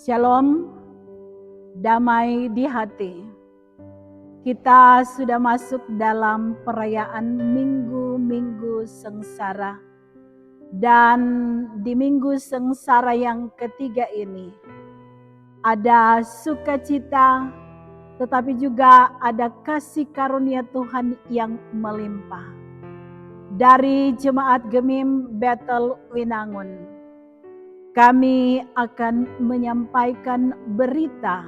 Shalom, damai di hati. Kita sudah masuk dalam perayaan minggu-minggu sengsara. Dan di minggu sengsara yang ketiga ini, ada sukacita, tetapi juga ada kasih karunia Tuhan yang melimpah. Dari Jemaat Gemim Bethel Winangun, kami akan menyampaikan berita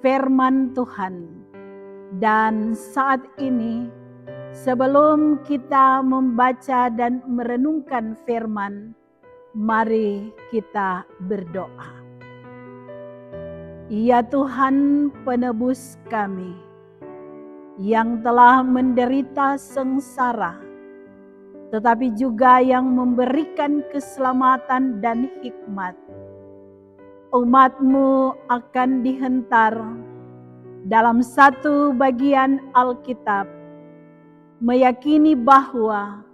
firman Tuhan. Dan saat ini, sebelum kita membaca dan merenungkan firman, mari kita berdoa. Ya Tuhan, penebus kami yang telah menderita sengsara, tetapi juga yang memberikan keselamatan dan hikmat. Umat-Mu akan dihentar dalam satu bagian Alkitab, meyakini bahwa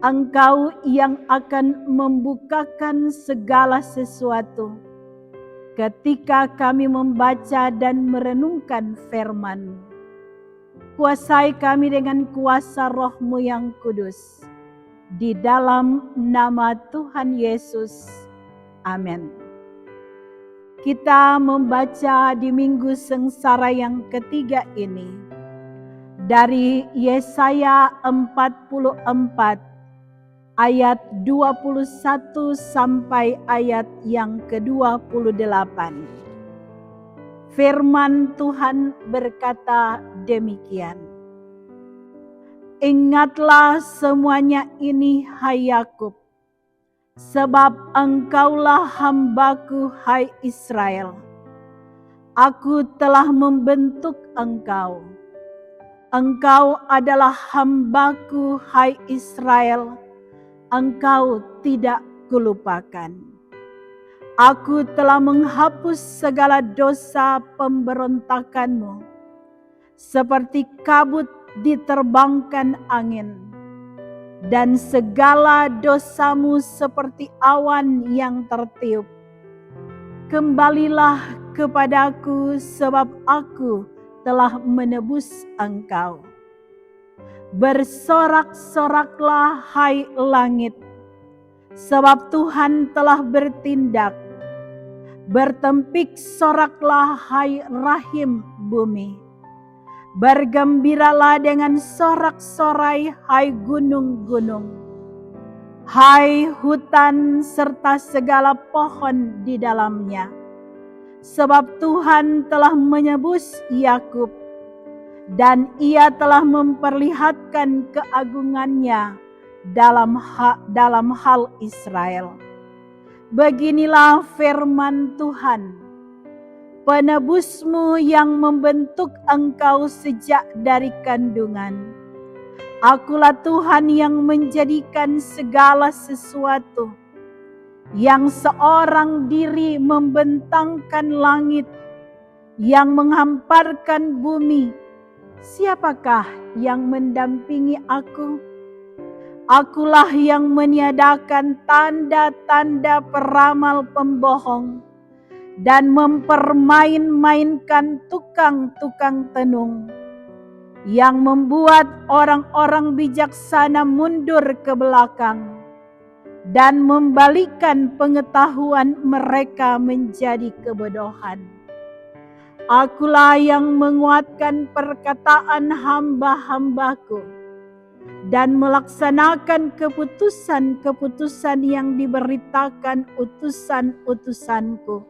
Engkau yang akan membukakan segala sesuatu ketika kami membaca dan merenungkan firman. Kuasai kami dengan kuasa Roh-Mu yang kudus. Di dalam nama Tuhan Yesus. Amin. Kita membaca di minggu sengsara yang ketiga ini dari Yesaya 44 ayat 21 sampai ayat yang ke-28. Firman Tuhan berkata demikian. Ingatlah semuanya ini, hai Yakub, sebab engkaulah hambaku, hai Israel. Aku telah membentuk engkau. Engkau adalah hambaku, hai Israel. Engkau tidak kulupakan. Aku telah menghapus segala dosa pemberontakanmu, seperti kabut diterbangkan angin, dan segala dosamu seperti awan yang tertiup. Kembalilah kepadaku, sebab aku telah menebus engkau. Bersorak-soraklah, hai langit, sebab Tuhan telah bertindak. Bertempik soraklah, hai rahim bumi. Bergembiralah dengan sorak-sorai, hai gunung-gunung. Hai hutan serta segala pohon di dalamnya. Sebab Tuhan telah menebus Yakub, dan Ia telah memperlihatkan keagungannya dalam hal Israel. Beginilah firman Tuhan, penebusmu yang membentuk engkau sejak dari kandungan. Akulah Tuhan yang menjadikan segala sesuatu, yang seorang diri membentangkan langit, yang menghamparkan bumi. Siapakah yang mendampingi aku? Akulah yang meniadakan tanda-tanda peramal pembohong dan mempermain-mainkan tukang-tukang tenung, yang membuat orang-orang bijaksana mundur ke belakang dan membalikkan pengetahuan mereka menjadi kebodohan. Akulah yang menguatkan perkataan hamba-hambaku dan melaksanakan keputusan-keputusan yang diberitakan utusan-utusanku,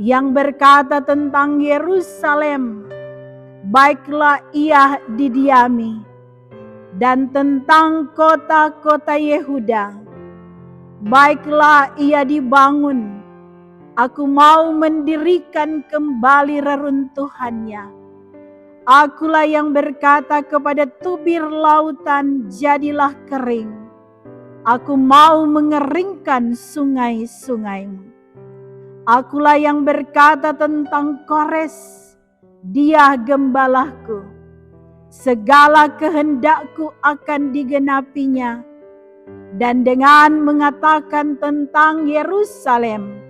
yang berkata tentang Yerusalem, baiklah ia didiami, dan tentang kota-kota Yehuda, baiklah ia dibangun. Aku mau mendirikan kembali reruntuhannya. Akulah yang berkata kepada tubir lautan, jadilah kering. Aku mau mengeringkan sungai-sungaimu. Akulah yang berkata tentang Kores, dia gembalaku. Segala kehendakku akan digenapinya. Dan dengan mengatakan tentang Yerusalem,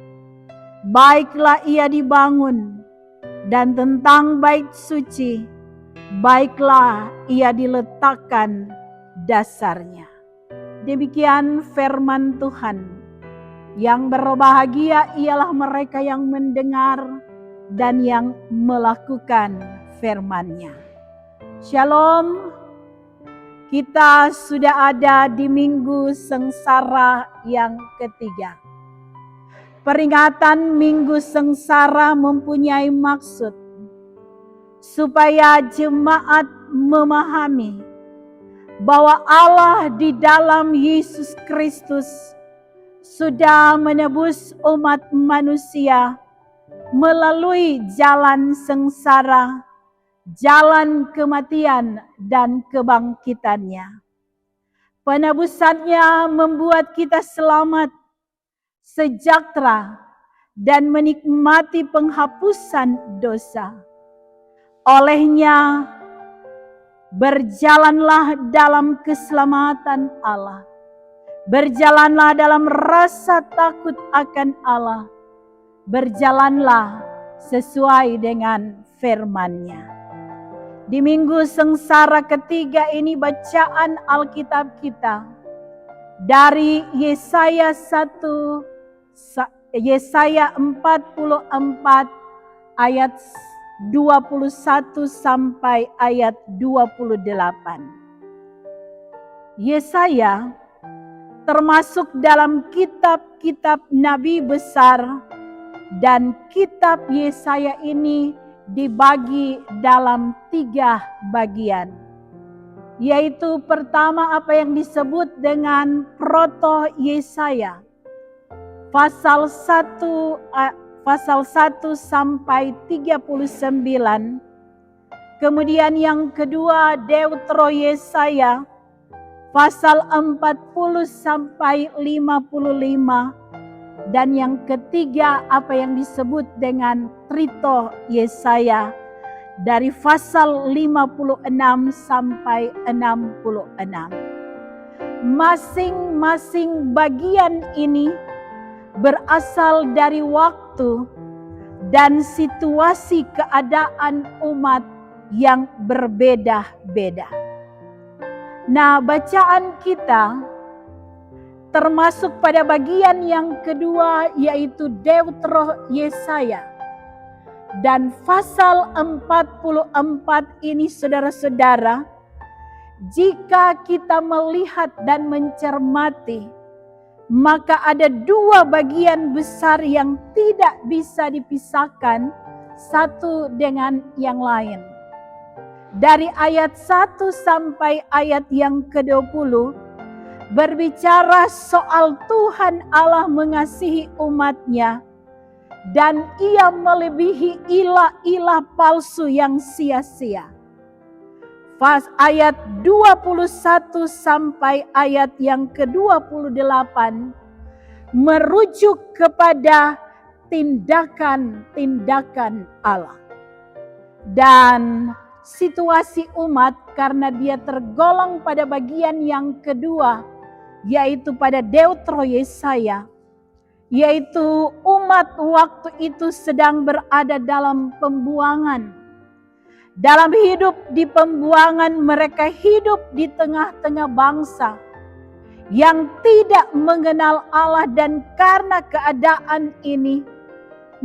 baiklah ia dibangun, dan tentang bait suci, baiklah ia diletakkan dasarnya. Demikian firman Tuhan. Yang berbahagia ialah mereka yang mendengar dan yang melakukan firman-Nya. Shalom. Kita sudah ada di minggu sengsara yang ketiga. Peringatan minggu sengsara mempunyai maksud supaya jemaat memahami bahwa Allah di dalam Yesus Kristus sudah menebus umat manusia melalui jalan sengsara, jalan kematian dan kebangkitannya. Penebusannya membuat kita selamat, sejahtera, dan menikmati penghapusan dosa. Olehnya, berjalanlah dalam keselamatan Allah. Berjalanlah dalam rasa takut akan Allah. Berjalanlah sesuai dengan firman-Nya. Di minggu sengsara ketiga ini bacaan Alkitab kita dari Yesaya 44 ayat 21 sampai ayat 28. Yesaya termasuk dalam kitab-kitab nabi besar, dan kitab Yesaya ini dibagi dalam 3 bagian. Yaitu pertama apa yang disebut dengan proto Yesaya. Pasal 1 sampai 39. Kemudian yang kedua Deutero Yesaya pasal 40 sampai 55, dan yang ketiga apa yang disebut dengan Trito Yesaya dari pasal 56 sampai 66. Masing-masing bagian ini berasal dari waktu dan situasi keadaan umat yang berbeda-beda. Nah, bacaan kita termasuk pada bagian yang kedua, yaitu Deutero Yesaya. Dan pasal 44 ini saudara-saudara, jika kita melihat dan mencermati, maka ada 2 bagian besar yang tidak bisa dipisahkan satu dengan yang lain. Dari ayat 1 sampai ayat yang ke-20 berbicara soal Tuhan Allah mengasihi umatnya dan ia melebihi ilah-ilah palsu yang sia-sia. Ayat 21 sampai ayat yang ke-28 merujuk kepada tindakan-tindakan Allah. Dan situasi umat karena dia tergolong pada bagian yang kedua, yaitu pada Deutero Yesaya, yaitu umat waktu itu sedang berada dalam pembuangan. Dalam hidup di pembuangan, mereka hidup di tengah-tengah bangsa yang tidak mengenal Allah, dan karena keadaan ini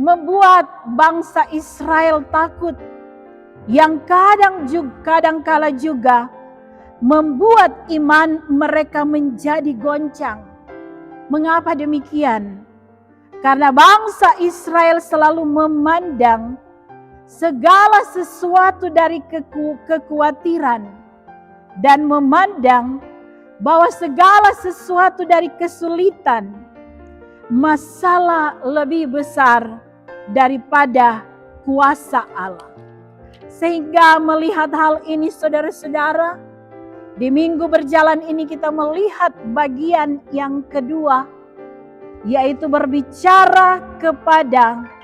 membuat bangsa Israel takut, yang kadang-kala juga membuat iman mereka menjadi goncang. Mengapa demikian? Karena bangsa Israel selalu memandang segala sesuatu dari kekhawatiran dan memandang bahwa segala sesuatu dari kesulitan, masalah lebih besar daripada kuasa Allah. Sehingga melihat hal ini saudara-saudara, di minggu berjalan ini kita melihat bagian yang kedua, yaitu berbicara kepada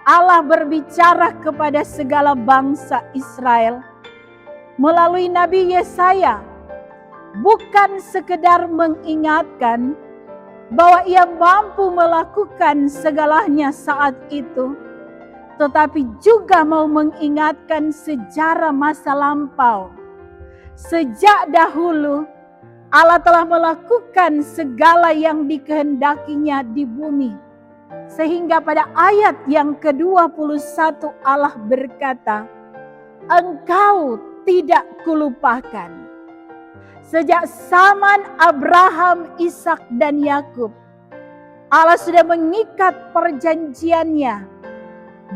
Allah, berbicara kepada segala bangsa Israel melalui Nabi Yesaya. Bukan sekedar mengingatkan, bahwa ia mampu melakukan segalanya saat itu, tetapi juga mau mengingatkan sejarah masa lampau. Sejak dahulu, Allah telah melakukan segala yang dikehendakinya di bumi. Sehingga pada ayat yang ke-21 Allah berkata, "Engkau tidak kulupakan." Sejak zaman Abraham, Ishak dan Yakub, Allah sudah mengikat perjanjiannya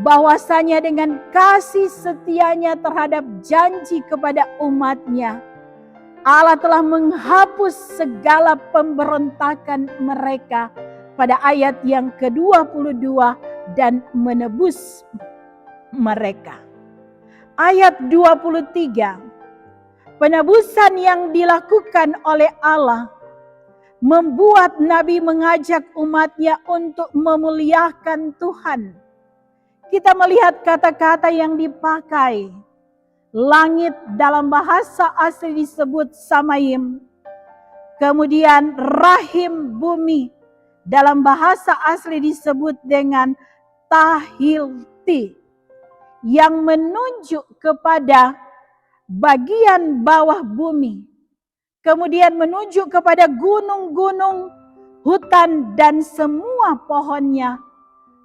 bahwasanya dengan kasih setianya terhadap janji kepada umatnya, Allah telah menghapus segala pemberontakan mereka pada ayat yang ke-22 dan menebus mereka. Ayat 23, penebusan yang dilakukan oleh Allah membuat Nabi mengajak umatnya untuk memuliakan Tuhan. Kita melihat kata-kata yang dipakai. Langit dalam bahasa asli disebut samayim. Kemudian rahim bumi dalam bahasa asli disebut dengan tahilti. Yang menunjuk kepada bagian bawah bumi. Kemudian menunjuk kepada gunung-gunung, hutan dan semua pohonnya.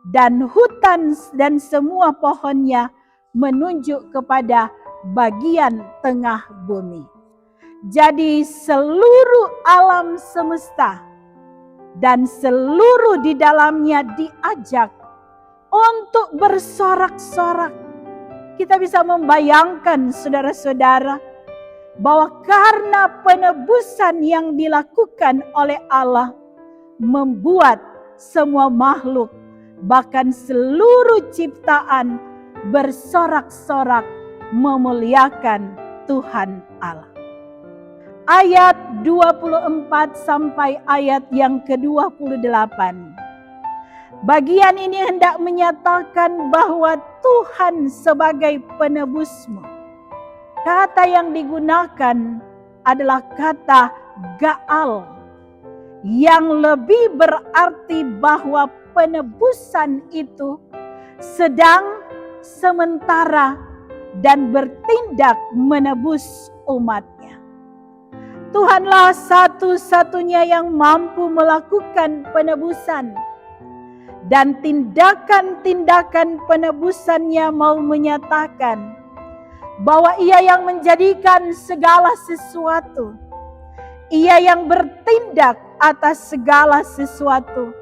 Dan hutan dan semua pohonnya menunjuk kepada bagian tengah bumi. Jadi seluruh alam semesta dan seluruh di dalamnya diajak untuk bersorak-sorak. Kita bisa membayangkan saudara-saudara bahwa karena penebusan yang dilakukan oleh Allah membuat semua makhluk, bahkan seluruh ciptaan bersorak-sorak memuliakan Tuhan Allah. Ayat 24 sampai ayat yang ke-28. Bagian ini hendak menyatakan bahwa Tuhan sebagai penebusmu. Kata yang digunakan adalah kata Gaal, yang lebih berarti bahwa penebusan itu sedang, sementara, dan bertindak menebus umatnya. Tuhanlah satu-satunya yang mampu melakukan penebusan. Dan tindakan-tindakan penebusannya mau menyatakan bahwa ia yang menjadikan segala sesuatu. Ia yang bertindak atas segala sesuatu.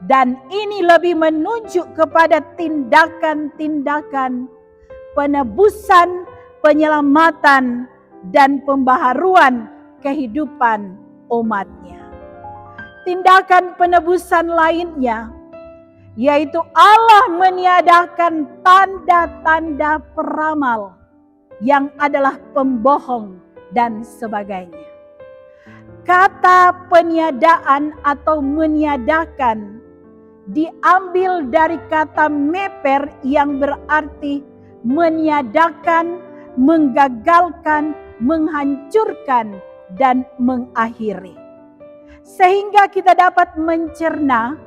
Dan ini lebih menunjuk kepada tindakan-tindakan penebusan, penyelamatan, dan pembaharuan kehidupan umatnya. Tindakan penebusan lainnya, yaitu Allah meniadakan tanda-tanda peramal yang adalah pembohong dan sebagainya. Kata peniadaan atau meniadakan diambil dari kata meper yang berarti meniadakan, menggagalkan, menghancurkan, dan mengakhiri. Sehingga kita dapat mencerna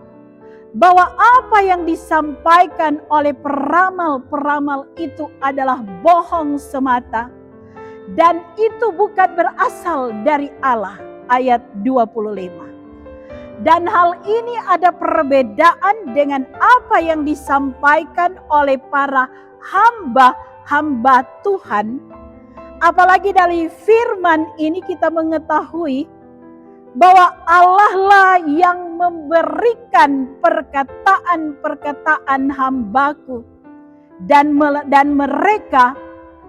bahwa apa yang disampaikan oleh peramal-peramal itu adalah bohong semata. Dan itu bukan berasal dari Allah. Ayat 25. Dan hal ini ada perbedaan dengan apa yang disampaikan oleh para hamba-hamba Tuhan. Apalagi dari firman ini kita mengetahui bahwa Allah lah yang memberikan perkataan-perkataan hambaku. Dan mereka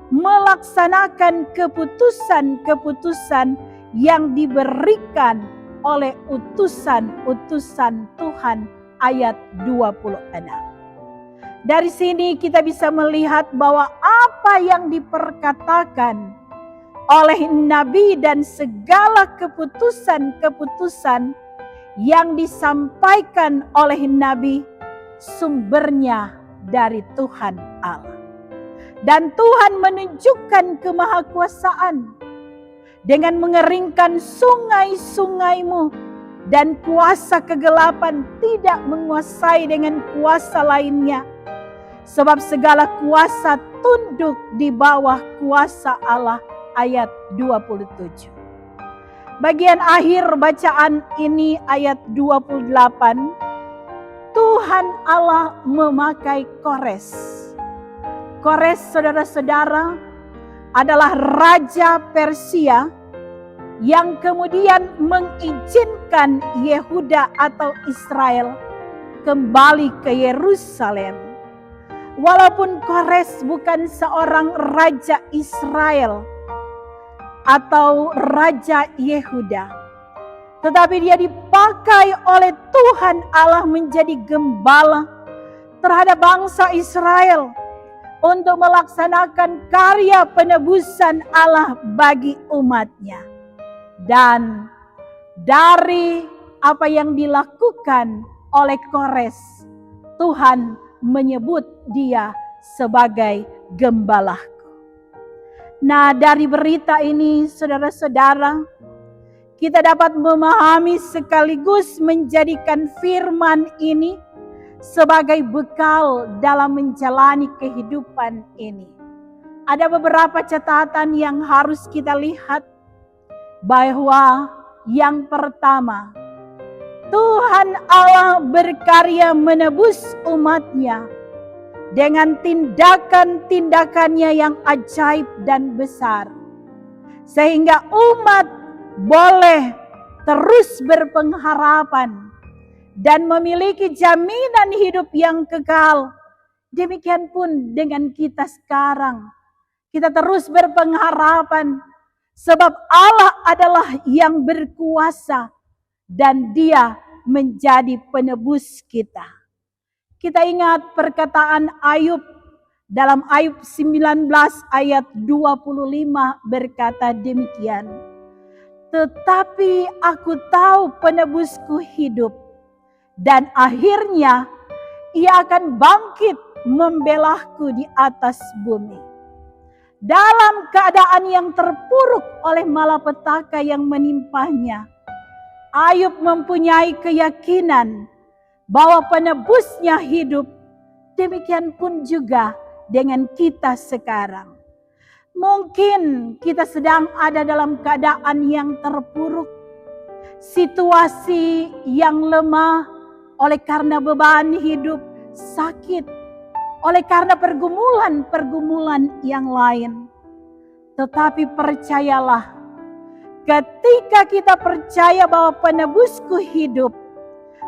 melaksanakan keputusan-keputusan yang diberikan oleh utusan-utusan Tuhan. Ayat 26. Dari sini kita bisa melihat bahwa apa yang diperkatakan oleh Nabi dan segala keputusan-keputusan yang disampaikan oleh Nabi sumbernya dari Tuhan Allah. Dan Tuhan menunjukkan kemahakuasaan dengan mengeringkan sungai-sungaimu dan kuasa kegelapan tidak menguasai dengan kuasa lainnya. Sebab segala kuasa tunduk di bawah kuasa Allah. Ayat 27. Bagian akhir bacaan ini ayat 28. Tuhan Allah memakai Kores. Kores, saudara-saudara, adalah raja Persia yang kemudian mengizinkan Yehuda atau Israel kembali ke Yerusalem. Walaupun Kores bukan seorang raja Israel atau raja Yehuda, tetapi dia dipakai oleh Tuhan Allah menjadi gembala terhadap bangsa Israel untuk melaksanakan karya penebusan Allah bagi umatnya. Dan dari apa yang dilakukan oleh Kores, Tuhan menyebut dia sebagai gembalaku. Nah, dari berita ini, saudara-saudara, kita dapat memahami sekaligus menjadikan firman ini sebagai bekal dalam menjalani kehidupan ini. Ada beberapa catatan yang harus kita lihat, bahwa yang pertama, Tuhan Allah berkarya menebus umatnya dengan tindakan-tindakannya yang ajaib dan besar. Sehingga umat boleh terus berpengharapan dan memiliki jaminan hidup yang kekal. Demikian pun dengan kita sekarang. Kita terus berpengharapan sebab Allah adalah yang berkuasa dan Dia menjadi penebus kita. Kita ingat perkataan Ayub dalam Ayub 19 ayat 25 berkata demikian. Tetapi aku tahu penebusku hidup dan akhirnya ia akan bangkit membelahku di atas bumi. Dalam keadaan yang terpuruk oleh malapetaka yang menimpanya, Ayub mempunyai keyakinan bahwa penebusnya hidup. Demikian pun juga dengan kita sekarang. Mungkin kita sedang ada dalam keadaan yang terpuruk, situasi yang lemah oleh karena beban hidup, sakit, oleh karena pergumulan-pergumulan yang lain. Tetapi percayalah, ketika kita percaya bahwa penebusku hidup,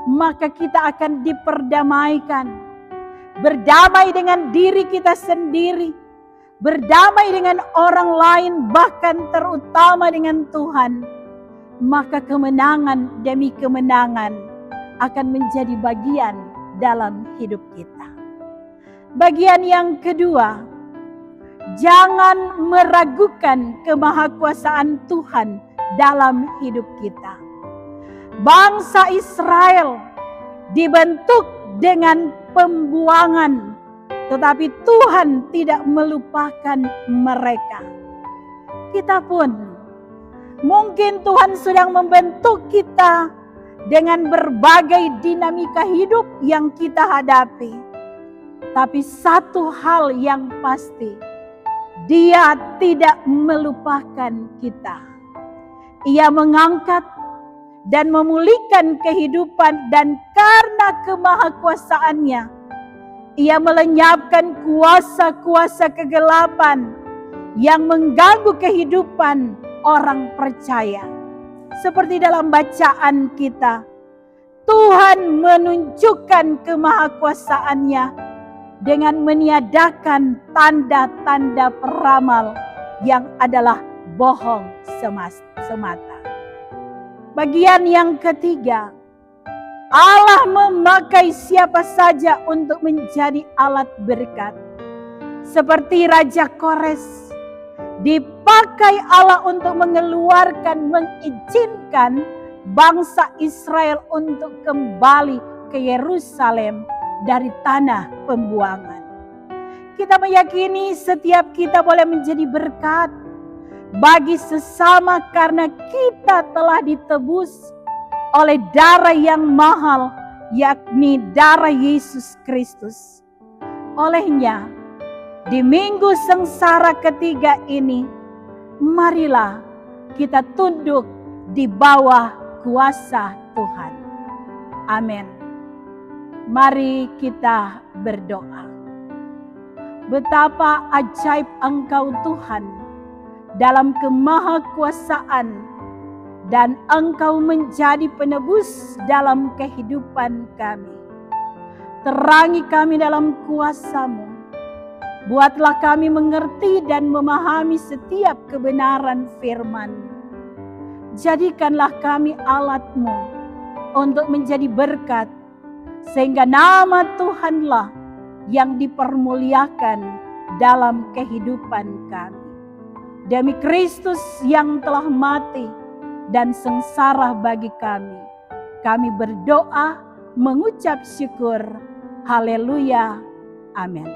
maka kita akan diperdamaikan. Berdamai dengan diri kita sendiri, berdamai dengan orang lain, bahkan terutama dengan Tuhan. Maka kemenangan demi kemenangan akan menjadi bagian dalam hidup kita. Bagian yang kedua, jangan meragukan kemahakuasaan Tuhan dalam hidup kita. Bangsa Israel dibentuk dengan pembuangan, tetapi Tuhan tidak melupakan mereka. Kita pun mungkin Tuhan sedang membentuk kita dengan berbagai dinamika hidup yang kita hadapi. Tapi satu hal yang pasti, Dia tidak melupakan kita. Ia mengangkat dan memulihkan kehidupan, dan karena kemahakuasaannya, Ia melenyapkan kuasa-kuasa kegelapan yang mengganggu kehidupan orang percaya. Seperti dalam bacaan kita, Tuhan menunjukkan kemahakuasaannya dengan meniadakan tanda-tanda peramal yang adalah bohong semata. Bagian yang ketiga, Allah memakai siapa saja untuk menjadi alat berkat. Seperti Raja Kores, dipakai Allah untuk mengizinkan bangsa Israel untuk kembali ke Yerusalem dari tanah pembuangan. Kita meyakini setiap kita boleh menjadi berkat bagi sesama karena kita telah ditebus, oleh darah yang mahal, yakni darah Yesus Kristus. Olehnya, di minggu sengsara ketiga ini, marilah kita tunduk di bawah kuasa Tuhan. Amin. Mari kita berdoa. Betapa ajaib Engkau Tuhan dalam kemahakuasaan, dan Engkau menjadi penebus dalam kehidupan kami. Terangi kami dalam kuasa-Mu. Buatlah kami mengerti dan memahami setiap kebenaran firman-Mu. Jadikanlah kami alat-Mu untuk menjadi berkat, sehingga nama Tuhanlah yang dipermuliakan dalam kehidupan kami. Demi Kristus yang telah mati dan sengsara bagi kami berdoa mengucap syukur. Haleluya. Amin.